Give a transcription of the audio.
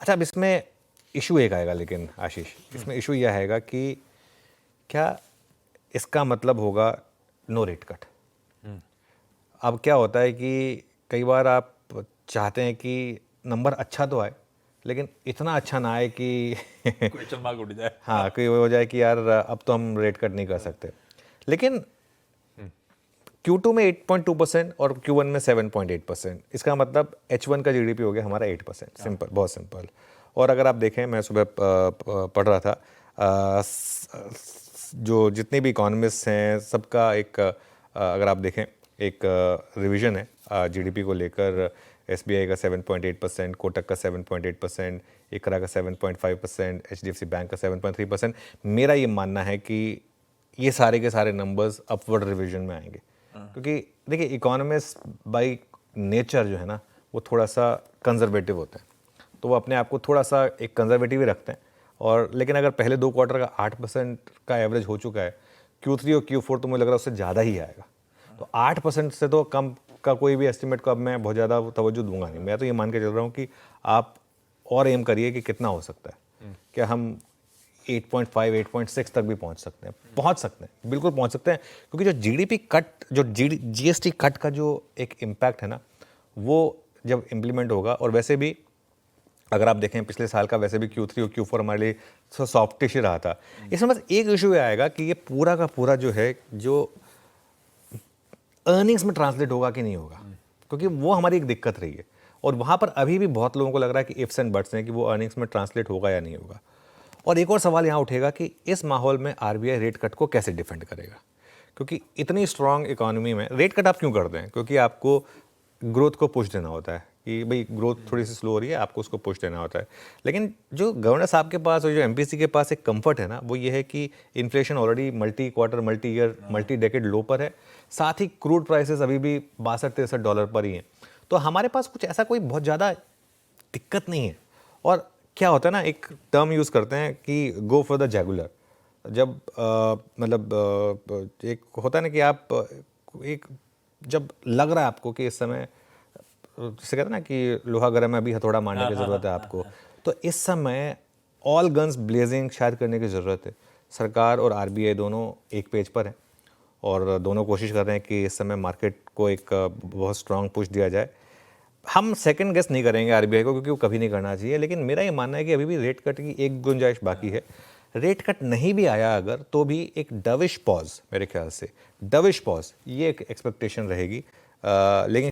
अच्छा, अब इसमें इशू एक आएगा, लेकिन आशीष इसमें इशू यह आएगा कि क्या इसका मतलब होगा नो रेट कट। अब क्या होता है कि कई बार आप चाहते हैं कि नंबर अच्छा तो आए, लेकिन इतना अच्छा ना आए कि क्वेश्चन मार्क उठ जाए। हाँ, कोई हो जाए कि यार अब तो हम रेट कट नहीं कर सकते। लेकिन Q2 में 8.2% और Q1 में 7.8%, इसका मतलब H1 का जीडीपी हो गया हमारा 8%। सिंपल, बहुत सिंपल। और अगर आप देखें, मैं सुबह पढ़ रहा था, जो जितने भी इकोनॉमिस्ट हैं सबका एक अगर आप देखें एक रिवीजन है जीडीपी को लेकर। एसबीआई का 7.8%, कोटक का 7.8%, इकरा का 7.5%, एचडीएफसी बैंक का 7.3%। मेरा ये मानना है कि ये सारे के सारे नंबर्स अपवर्ड रिवीजन में आएंगे, क्योंकि देखिए इकोनॉमिस्ट बाय नेचर जो है ना वो थोड़ा सा कंजर्वेटिव होते हैं, तो वो अपने आप को थोड़ा सा एक कंजर्वेटिव ही रखते हैं। और लेकिन अगर पहले 2 क्वार्टर का 8% का एवरेज हो चुका है, Q3 और Q4 तो मुझे लग रहा है उससे ज़्यादा ही आएगा। तो 8% से तो कम का कोई भी एस्टिमेट को अब मैं बहुत ज़्यादा तवज्जो दूंगा नहीं। मैं तो ये मान के चल रहा हूँ कि आप और एम करिए कि कितना हो सकता है। क्या हम 8.5, 8.6 तक भी पहुंच सकते हैं? पहुंच सकते हैं, बिल्कुल पहुंच सकते हैं, क्योंकि जो जीडीपी कट, जो जीएसटी कट का जो एक इम्पैक्ट है ना, वो जब इम्प्लीमेंट होगा, और वैसे भी अगर आप देखें पिछले साल का, वैसे भी Q3 और Q4 हमारे लिए सॉफ्टिश ही रहा था। इसमें बस एक इशू ये आएगा कि ये पूरा का पूरा जो है, जो अर्निंग्स में ट्रांसलेट होगा कि नहीं होगा, क्योंकि वो हमारी एक दिक्कत रही है। और वहाँ पर अभी भी बहुत लोगों को लग रहा है कि इफ्स एंड बट्स हैं कि वो अर्निंग्स में ट्रांसलेट होगा या नहीं होगा। और एक और सवाल यहाँ उठेगा कि इस माहौल में आरबीआई रेट कट को कैसे डिफेंड करेगा, क्योंकि इतनी स्ट्रांग इकोनॉमी में रेट कट आप क्यों करते हैं? क्योंकि आपको ग्रोथ को पुश देना होता है कि भाई ग्रोथ थोड़ी सी स्लो हो रही है, आपको उसको पुश देना होता है। लेकिन जो गवर्नर साहब के पास और जो एमपीसी के पास एक कंफर्ट है ना, वो ये है कि inflation already multi quarter, multi year, multi decade low पर है। साथ ही क्रूड प्राइसेस अभी भी $62-63 पर ही हैं। तो हमारे पास कुछ ऐसा कोई बहुत ज़्यादा दिक्कत नहीं है। और क्या होता है ना, एक टर्म यूज़ करते हैं कि गो फॉर द जैगुलर। जब मतलब एक होता है ना कि आप एक जब लग रहा है आपको कि इस समय, जिसे कहते हैं ना कि लोहा गर्म है, अभी हथौड़ा मारने की ज़रूरत है आपको, तो इस समय ऑल गन्स ब्लेजिंग शायद करने की ज़रूरत है। सरकार और आरबीआई दोनों एक पेज पर हैं और दोनों कोशिश कर रहे हैं कि इस समय मार्केट को एक बहुत स्ट्रांग पुश दिया जाए। हम सेकंड गेस नहीं करेंगे आरबीआई को, क्योंकि वो कभी नहीं करना चाहिए। लेकिन मेरा ये मानना है कि अभी भी रेट कट की एक गुंजाइश बाकी है। रेट कट नहीं भी आया अगर, तो भी एक डविश पॉज, मेरे ख्याल से डविश पॉज, ये एक एक्सपेक्टेशन रहेगी। लेकिन